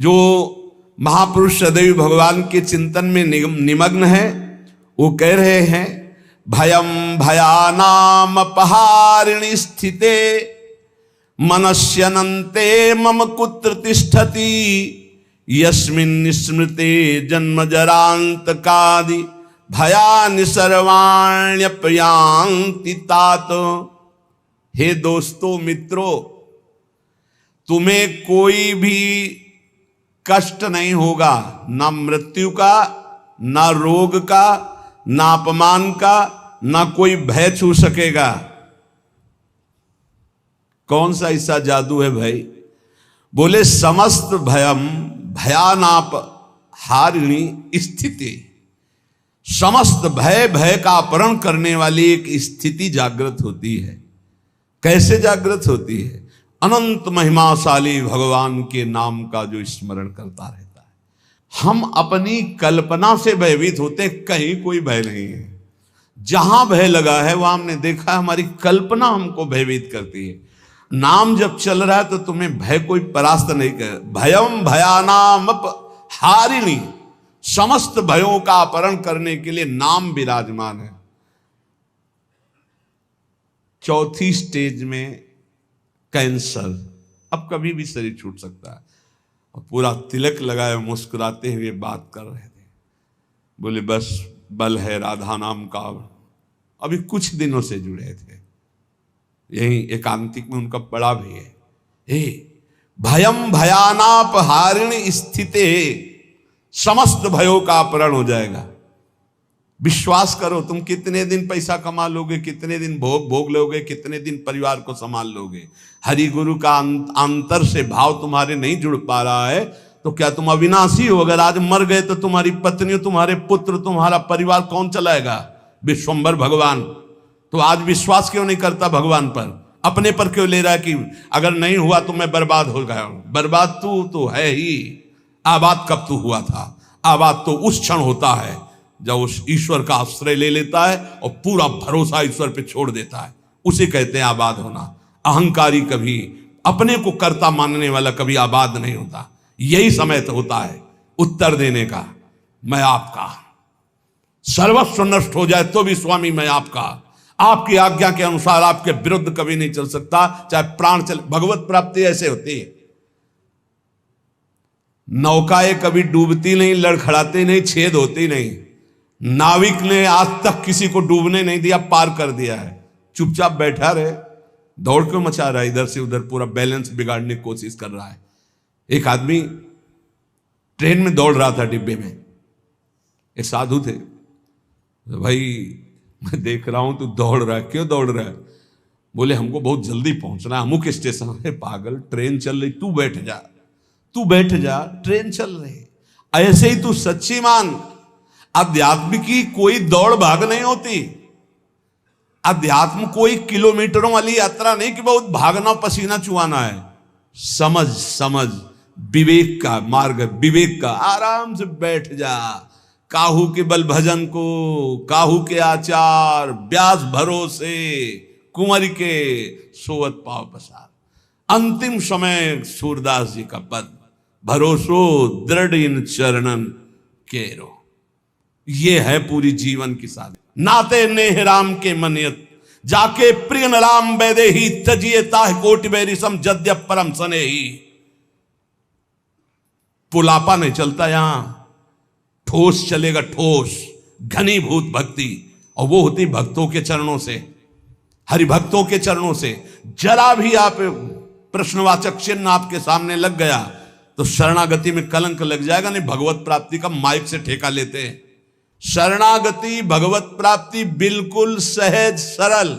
जो महापुरुष सदैव भगवान के चिंतन में निमग्न है, वो कह रहे हैं भयम भयानाम पहारिणी स्थिते मनस्यनन्ते मम कुत्र तिष्ठति यस्मिन् स्मृते जन्म जरांतकादि भयानि सर्वाण्यपयांति तात। हे दोस्तों मित्रों, तुम्हें कोई भी कष्ट नहीं होगा, ना मृत्यु का, ना रोग का, ना अपमान का, ना कोई भय छू सकेगा। कौन सा ऐसा जादू है भाई? बोले समस्त भयम भयानाप हारिणी स्थिति, समस्त भय भय का अपहरण करने वाली एक स्थिति जागृत होती है। कैसे जागृत होती है? अनंत महिमाशाली भगवान के नाम का जो स्मरण करता रहता है। हम अपनी कल्पना से भयभीत होते, कहीं कोई भय नहीं है। जहां भय लगा है वहां हमने देखा हमारी कल्पना हमको भयभीत करती है। नाम जब चल रहा है तो तुम्हें भय कोई परास्त नहीं कर। भयम भयानाम हारिणी, समस्त भयों का अपहरण करने के लिए नाम विराजमान है। चौथी स्टेज में कैंसर, अब कभी भी शरीर छूट सकता है। और पूरा तिलक लगाए मुस्कुराते हुए बात कर रहे थे, बोले बस बल है राधा नाम का। अभी कुछ दिनों से जुड़े थे, यही एकांतिक में उनका पड़ा भी है। हे भयम भयानाप हारिणी स्थिते, समस्त भयों का अपहरण हो जाएगा। विश्वास करो, तुम कितने दिन पैसा कमा लोगे, कितने दिन भोग लोगे, कितने दिन परिवार को संभाल लोगे। हरि गुरु का अंतर से भाव तुम्हारे नहीं जुड़ पा रहा है तो क्या तुम अविनाशी हो? अगर आज मर गए तो तुम्हारी पत्नी, तुम्हारे पुत्र, तुम्हारा परिवार कौन चलाएगा? विश्वंभर भगवान। तो आज विश्वास क्यों नहीं करता भगवान पर? अपने पर क्यों ले रहा है कि अगर नहीं हुआ तो मैं बर्बाद हो गया? बर्बाद तू तो है ही। आबाद कब तू हुआ था? आबाद तो उस क्षण होता है जब उस ईश्वर का आश्रय ले लेता है और पूरा भरोसा ईश्वर पे छोड़ देता है, उसे कहते हैं आबाद होना। अहंकारी कभी, अपने को कर्ता मानने वाला कभी आबाद नहीं होता। यही समय तो होता है उत्तर देने का, मैं आपका। सर्वस्व नष्ट हो जाए तो भी स्वामी मैं आपका। आपकी आज्ञा के अनुसार आपके विरुद्ध कभी नहीं चल सकता, चाहे प्राण चले। भगवत प्राप्ति ऐसे होती है। नौकाएं कभी डूबती नहीं, लड़खड़ाती नहीं, छेद होती नहीं। नाविक ने आज तक किसी को डूबने नहीं दिया, पार कर दिया है। चुपचाप बैठा रहे, दौड़ क्यों मचा रहा है इधर से उधर, पूरा बैलेंस बिगाड़ने की कोशिश कर रहा है। एक आदमी ट्रेन में दौड़ रहा था, डिब्बे में एक साधु थे। भाई मैं देख रहा हूं तू दौड़ रहा है, क्यों दौड़ रहा है? बोले हमको बहुत जल्दी पहुंचना है अमुक स्टेशन। है पागल, ट्रेन चल रही, तू बैठ जा, तू बैठ जा, ट्रेन चल रही। ऐसे ही तू सच्ची मान, अध्यात्म की कोई दौड़ भाग नहीं होती। अध्यात्म कोई किलोमीटरों वाली यात्रा नहीं कि बहुत भागना पसीना चुआना है। समझ समझ, विवेक का मार्ग, विवेक का। आराम से बैठ जा। काहू के बल भजन को, काहू के आचार, व्यास भरोसे, कुंवर के सोवत पाव पसार। अंतिम समय सूरदास जी का पद, भरोसो दृढ़ इन चरणन केरो। ये है पूरी जीवन की साधना। नाते नेह राम के मनियत, जाके प्रिय न राम बैदे ही, तजिए ताह कोटि बैरिसम जद्य परम सने ही। पुलापा नहीं चलता यहां, ठोस चलेगा, ठोस घनीभूत भक्ति। और वो होती भक्तों के चरणों से, हरिभक्तों के चरणों से। जरा भी आप प्रश्नवाचक चिन्ह आपके सामने लग गया तो शरणागति में कलंक लग जाएगा। नहीं, भगवत प्राप्ति का माइक से ठेका लेते हैं। शरणागति, भगवत प्राप्ति बिल्कुल सहज सरल।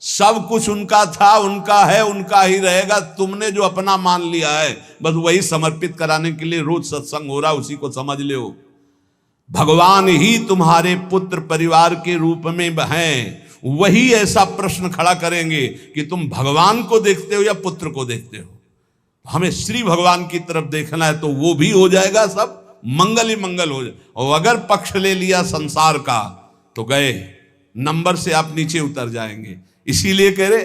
सब कुछ उनका था, उनका है, उनका ही रहेगा। तुमने जो अपना मान लिया है बस वही समर्पित कराने के लिए रोज सत्संग हो रहा, उसी को समझ लो। भगवान ही तुम्हारे पुत्र परिवार के रूप में हैं। वही ऐसा प्रश्न खड़ा करेंगे कि तुम भगवान को देखते हो या पुत्र को देखते हो। हमें श्री भगवान की तरफ देखना है तो वो भी हो जाएगा, सब मंगल ही मंगल हो जाए। और अगर पक्ष ले लिया संसार का तो गए, नंबर से आप नीचे उतर जाएंगे। इसीलिए कह रहे,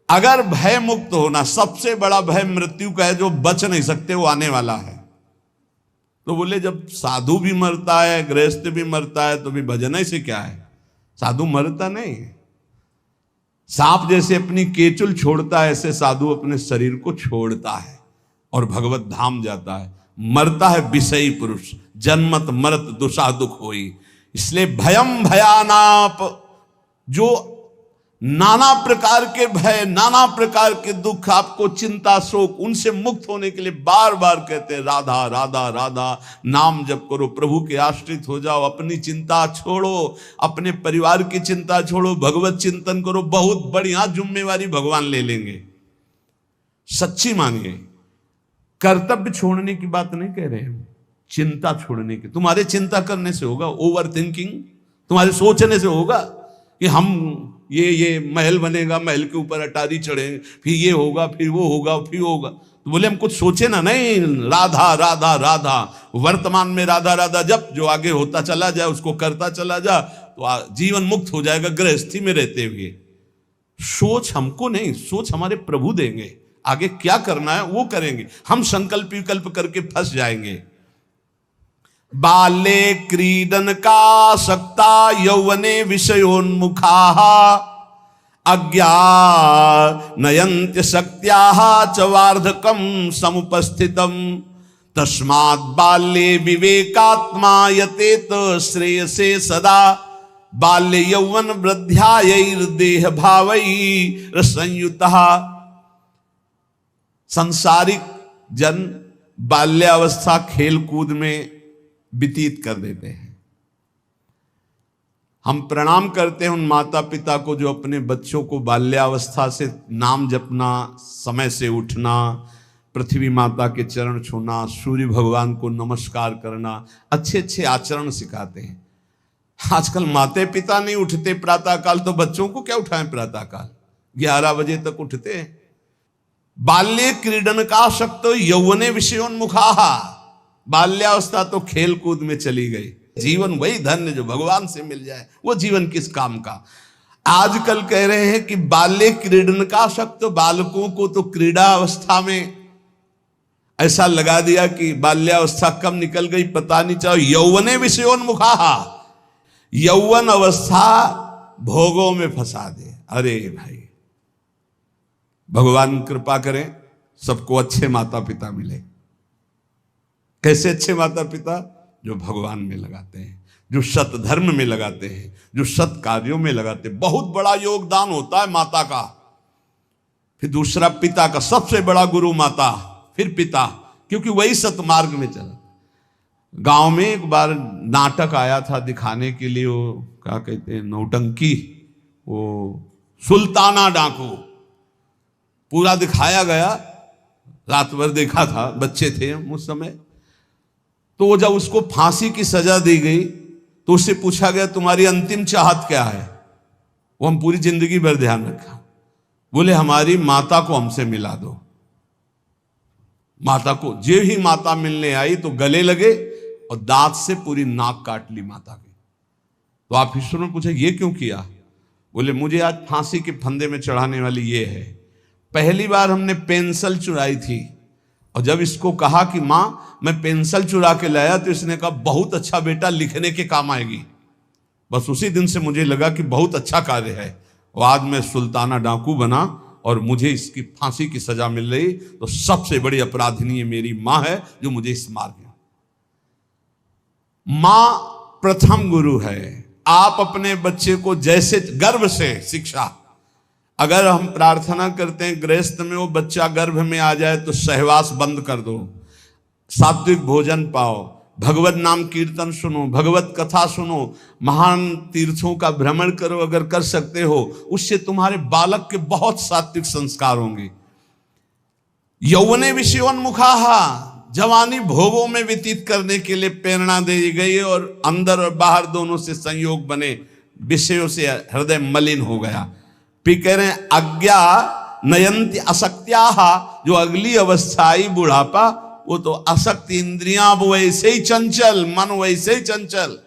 अगर भय मुक्त होना, सबसे बड़ा भय मृत्यु का है, जो बच नहीं सकते, वो आने वाला है। तो बोले जब साधु भी मरता है, गृहस्थ भी मरता है, तो भी भजन से क्या है? साधु मरता नहीं। सांप जैसे अपनी केचुल छोड़ता है, ऐसे साधु अपने शरीर को छोड़ता है और भगवत धाम जाता है। मरता है विषयी पुरुष, जन्मत मरत दुषा दुख होई। इसलिए भयम भयानाप, जो नाना प्रकार के भय, नाना प्रकार के दुख, आपको चिंता शोक, उनसे मुक्त होने के लिए बार बार कहते हैं राधा राधा राधा। नाम जप करो, प्रभु के आश्रित हो जाओ, अपनी चिंता छोड़ो, अपने परिवार की चिंता छोड़ो, भगवत चिंतन करो। बहुत बढ़िया जिम्मेवारी भगवान ले लेंगे, सच्ची मानिए। कर्तव्य छोड़ने की बात नहीं कह रहे हम, चिंता छोड़ने की। तुम्हारे चिंता करने से होगा, ओवर थिंकिंग, तुम्हारे सोचने से होगा कि हम ये महल बनेगा, महल के ऊपर अटारी चढ़े, फिर ये होगा, फिर वो होगा, फिर होगा। तो बोले हम कुछ सोचे ना, नहीं, राधा राधा राधा, वर्तमान में राधा राधा जब, जो आगे होता चला जाए उसको करता चला जा, तो जीवन मुक्त हो जाएगा गृहस्थी में रहते हुए। सोच हमको नहीं, सोच हमारे प्रभु देंगे, आगे क्या करना है वो करेंगे। हम संकल्प विकल्प करके फंस जाएंगे। बाले क्रीडन का सक्ता यौवने विषयोन्मुखा अज्ञानयन्त्य शक्त्याः च वार्धकं समुपस्थितम् तस्मात् बाल्ये विवेकात्मा यतेत श्रेयसे सदा बाल्य यौवन वृद्ध्यायैर्देह भावैः संयुतः। सांसारिक जन बाल्यावस्था खेल कूद में व्यतीत कर देते हैं। हम प्रणाम करते हैं उन माता पिता को जो अपने बच्चों को बाल्यावस्था से नाम जपना, समय से उठना, पृथ्वी माता के चरण छूना, सूर्य भगवान को नमस्कार करना, अच्छे अच्छे आचरण सिखाते हैं। आजकल माता पिता नहीं उठते प्रातःकाल, तो बच्चों को क्या उठाएं प्रातःकाल? 11 बजे तक उठते हैं। बाल्ये क्रीडन का शक्त यौवने विषयोन्मुखा, बाल्यावस्था तो खेल कूद में चली गई। जीवन वही धन्य जो भगवान से मिल जाए, वो जीवन किस काम का? आजकल कह रहे हैं कि बाल्य क्रीडन का शक्त, बालकों को तो क्रीड़ा अवस्था में ऐसा लगा दिया कि बाल्यावस्था कब निकल गई पता नहीं चला। यौवने विषयोन्मुखा, यौवन अवस्था भोगों में फंसा दे। अरे भाई, भगवान कृपा करें सबको अच्छे माता पिता मिले। कैसे अच्छे माता पिता? जो भगवान में लगाते हैं, जो सत धर्म में लगाते हैं, जो सत कार्यों में लगाते हैं। बहुत बड़ा योगदान होता है माता का। फिर दूसरा पिता का, सबसे बड़ा गुरु माता, फिर पिता, क्योंकि वही सतमार्ग में चला। गांव में एक बार नाटक आया था दिखाने के लिए, वो क्या कहते हैं, नौटंकी, वो सुल्ताना डाकू, पूरा दिखाया गया। रात भर देखा था, बच्चे थे उस समय। तो वो जब उसको फांसी की सजा दी गई तो उससे पूछा गया तुम्हारी अंतिम चाहत क्या है? वो हम पूरी जिंदगी भर ध्यान रखा। बोले हमारी माता को हमसे मिला दो। माता को, जे ही माता मिलने आई तो गले लगे और दांत से पूरी नाक काट ली माता की। तो आप ईश्वर ने पूछा ये क्यों किया? बोले मुझे आज फांसी के फंदे में चढ़ाने वाली ये है। पहली बार हमने पेंसिल चुराई थी, और जब इसको कहा कि माँ मैं पेंसिल चुरा के लाया, तो इसने कहा बहुत अच्छा बेटा, लिखने के काम आएगी। बस उसी दिन से मुझे लगा कि बहुत अच्छा कार्य है, और आज मैं सुल्ताना डाकू बना और मुझे इसकी फांसी की सजा मिल रही। तो सबसे बड़ी अपराधिनी मेरी माँ है जो मुझे इस मार्ग में। माँ प्रथम गुरु है। आप अपने बच्चे को जैसे गर्भ से शिक्षा, अगर हम प्रार्थना करते हैं गृहस्थ में वो बच्चा गर्भ में आ जाए तो सहवास बंद कर दो, सात्विक भोजन पाओ, भगवत नाम कीर्तन सुनो, भगवत कथा सुनो, महान तीर्थों का भ्रमण करो अगर कर सकते हो, उससे तुम्हारे बालक के बहुत सात्विक संस्कार होंगे। यौवने विषयोन्मुखा, जवानी भोगों में व्यतीत करने के लिए प्रेरणा दी गई, और अंदर और बाहर दोनों से संयोग बने, विषयों से हृदय मलिन हो गया। फिर कह रहे हैं अज्ञा नयंती असक्त्या, जो अगली अवस्था आई बुढ़ापा, वो तो असक्त, इंद्रियां वैसे ही चंचल, मन वैसे ही चंचल,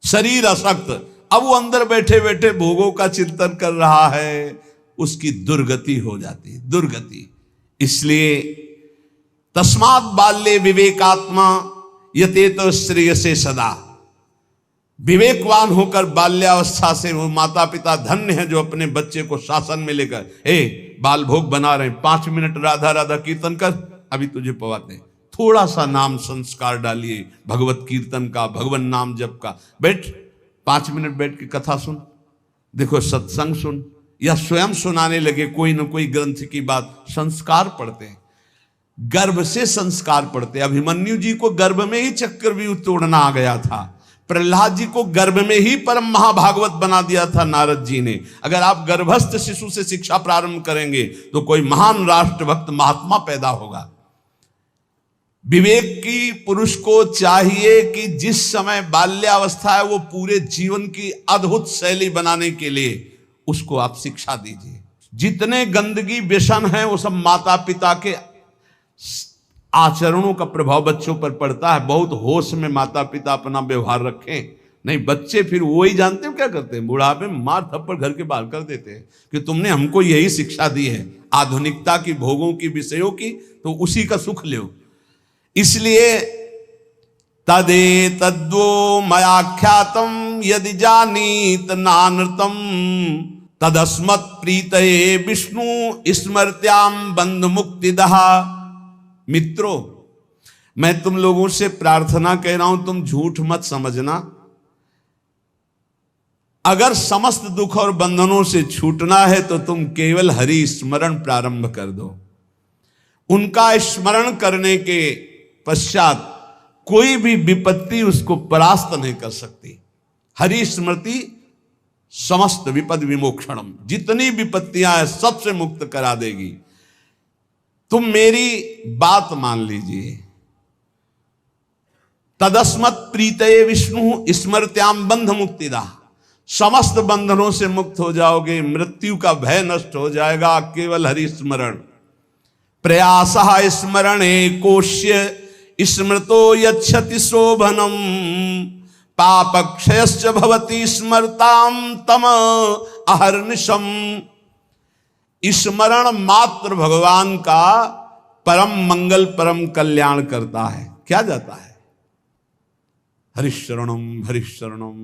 शरीर असक्त। अब वो अंदर बैठे बैठे भोगों का चिंतन कर रहा है, उसकी दुर्गति हो जाती, दुर्गति। इसलिए तस्मात् बाल्ये विवेकात्मा, यतेत श्रेयसे सदा। विवेकवान होकर बाल्यावस्था से वो माता पिता धन्य है जो अपने बच्चे को शासन में लेकर, बाल भोग बना रहे हैं, 5 मिनट राधा राधा कीर्तन कर, अभी तुझे पवाते हैं, थोड़ा सा नाम संस्कार डालिए भगवत कीर्तन का, भगवान नाम जप का, बैठ 5 मिनट बैठ के कथा सुन, देखो सत्संग सुन, या स्वयं सुनाने लगे कोई न कोई ग्रंथ की बात। संस्कार पढ़ते हैं, गर्भ से संस्कार पढ़ते। अभिमन्यु जी को गर्भ में ही चक्रव्यूह तोड़ना आ गया था, प्रहलाद जी को गर्भ में ही परम महाभागवत बना दिया था नारद जी ने। अगर आप गर्भस्थ शिशु से शिक्षा प्रारंभ करेंगे तो कोई महान राष्ट्रभक्त महात्मा पैदा होगा। विवेक की पुरुष को चाहिए कि जिस समय बाल्यावस्था है वो पूरे जीवन की अद्भुत शैली बनाने के लिए उसको आप शिक्षा दीजिए। जितने गंदगी व्यसन है वो सब माता पिता के आचरणों का प्रभाव बच्चों पर पड़ता है। बहुत होश में माता पिता अपना व्यवहार रखें, नहीं बच्चे फिर वो ही जानते हो क्या करते हैं, बुढ़ापे में मार थप्पड़ घर के बाहर कर देते हैं कि तुमने हमको यही शिक्षा दी है आधुनिकता की, भोगों की, विषयों की, तो उसी का सुख लो। इसलिए तदे तद्वो मयाख्यातम यदि जानीत नानृतम तदस्मत् प्रीतये विष्णु स्मृत्याम बंध मुक्तिदहा। मित्रों, मैं तुम लोगों से प्रार्थना कह रहा हूं, तुम झूठ मत समझना। अगर समस्त दुख और बंधनों से छूटना है तो तुम केवल हरि स्मरण प्रारंभ कर दो। उनका स्मरण करने के पश्चात कोई भी विपत्ति उसको परास्त नहीं कर सकती। हरि स्मृति समस्त विपद विमोक्षणम, जितनी विपत्तियां हैं सबसे मुक्त करा देगी। तुम मेरी बात मान लीजिए। तदस्मत् प्रीतये विष्णु स्मृत्याम बंध मुक्तिदा, समस्त बंधनों से मुक्त हो जाओगे, मृत्यु का भय नष्ट हो जाएगा केवल हरि स्मरण। प्रयासः स्मरणे कोश्य स्मृतो यच्छति शोभनम पापक्षयश्च भवति स्मरताम तम अहर्निशम। स्मरण मात्र भगवान का परम मंगल परम कल्याण करता है। क्या जाता है? हरिशरणम हरिशरणम,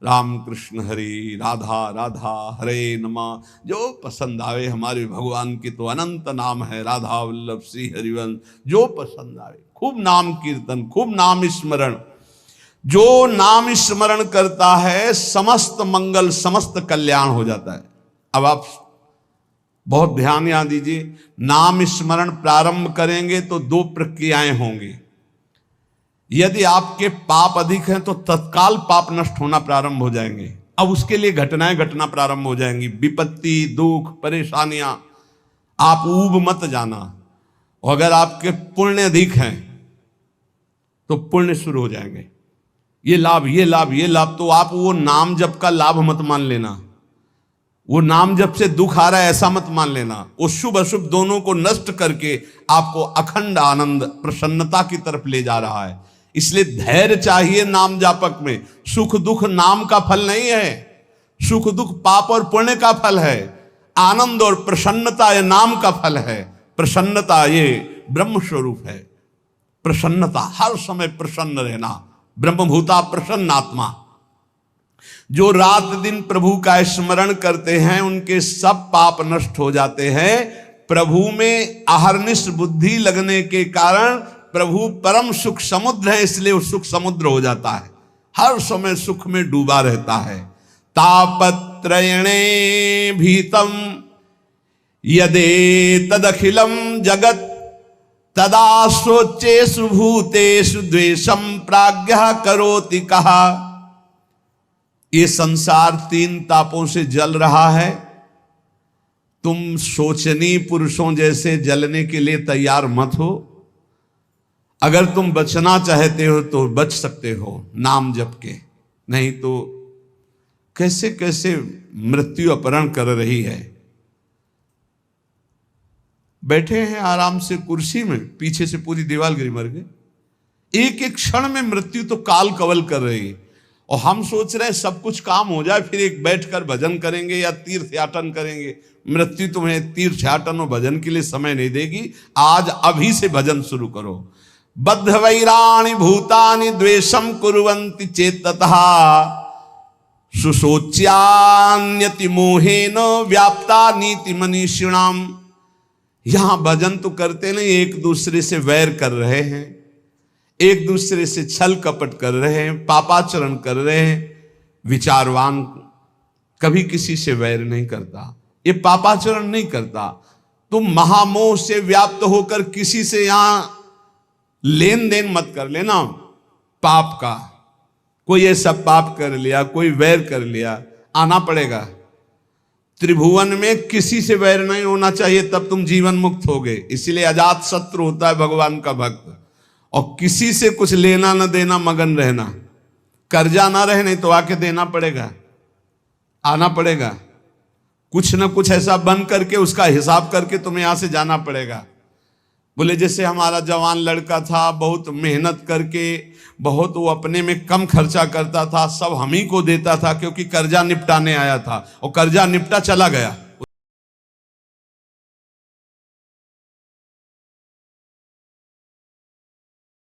राम कृष्ण हरि, राधा राधा, हरे नमः। जो पसंद आवे, हमारे भगवान की तो अनंत नाम है, राधा वल्लभ श्री हरिवंश, जो पसंद आवे, खूब नाम कीर्तन, खूब नाम स्मरण। जो नाम स्मरण करता है समस्त मंगल समस्त कल्याण हो जाता है। अब आप बहुत ध्यान यहां दीजिए, नाम स्मरण प्रारंभ करेंगे तो 2 प्रक्रियाएं होंगी। यदि आपके पाप अधिक हैं तो तत्काल पाप नष्ट होना प्रारंभ हो जाएंगे। अब उसके लिए घटनाएं घटना प्रारंभ हो जाएंगी, विपत्ति, दुख, परेशानियां। आप ऊब मत जाना। और अगर आपके पुण्य अधिक हैं तो पुण्य शुरू हो जाएंगे, ये लाभ ये लाभ ये लाभ। तो आप वो नाम जप का लाभ मत मान लेना, वो नाम जप से दुख आ रहा है ऐसा मत मान लेना। वो शुभ अशुभ दोनों को नष्ट करके आपको अखंड आनंद प्रसन्नता की तरफ ले जा रहा है। इसलिए धैर्य चाहिए नाम जापक में। सुख दुख नाम का फल नहीं है, सुख दुख पाप और पुण्य का फल है। आनंद और प्रसन्नता ये नाम का फल है। प्रसन्नता ये ब्रह्म स्वरूप है। प्रसन्नता, हर समय प्रसन्न रहना, ब्रह्मभूता प्रसन्न आत्मा। जो रात दिन प्रभु का स्मरण करते हैं उनके सब पाप नष्ट हो जाते हैं। प्रभु में अहर्निश बुद्धि लगने के कारण प्रभु परम सुख समुद्र है, इसलिए वो सुख समुद्र हो जाता है, हर समय सुख में डूबा रहता है। तापत्रयणे भीतम यदे तदखिलम जगत तदा शोचेषु भूतेषु द्वेषम प्राज्ञः करोति कहा। ये संसार 3 तापों से जल रहा है। तुम शोचनीय पुरुषों जैसे जलने के लिए तैयार मत हो। अगर तुम बचना चाहते हो तो बच सकते हो नाम जप के, नहीं तो कैसे कैसे मृत्यु अपहरण कर रही है। बैठे हैं आराम से कुर्सी में, पीछे से पूरी दीवार गिरी मर गए। एक एक क्षण में मृत्यु तो काल कवल कर रही है और हम सोच रहे हैं सब कुछ काम हो जाए फिर एक बैठकर भजन करेंगे या तीर्थयाटन करेंगे। मृत्यु तुम्हें तीर्थयाटन और भजन के लिए समय नहीं देगी। आज अभी से भजन शुरू करो। बद्ध वैराणि भूतानि द्वेषम कुर्वन्ति चेततः सुशोच्यान्यति मोहेन व्याप्ता नीति मनीषिणाम। यहां भजन तो करते नहीं, एक दूसरे से वैर कर रहे हैं, एक दूसरे से छल कपट कर रहे हैं, पापाचरण कर रहे हैं। विचारवान कभी किसी से वैर नहीं करता, ये पापाचरण नहीं करता। तुम महामोह से व्याप्त होकर किसी से यहां लेन देन मत कर लेना पाप का। कोई ऐसा पाप कर लिया, कोई वैर कर लिया, आना पड़ेगा। त्रिभुवन में किसी से वैर नहीं होना चाहिए, तब तुम जीवन मुक्त होगे। इसलिए अजात शत्रु होता है भगवान का भक्त। और किसी से कुछ लेना न देना, मगन रहना, कर्जा ना रहे, नहीं तो आके देना पड़ेगा, आना पड़ेगा। कुछ न कुछ ऐसा बन करके उसका हिसाब करके तुम्हें यहां से जाना पड़ेगा। बोले जैसे हमारा जवान लड़का था, बहुत मेहनत करके, बहुत वो अपने में कम खर्चा करता था, सब हम ही को देता था क्योंकि कर्जा निपटाने आया था, और कर्जा निपटा चला गया।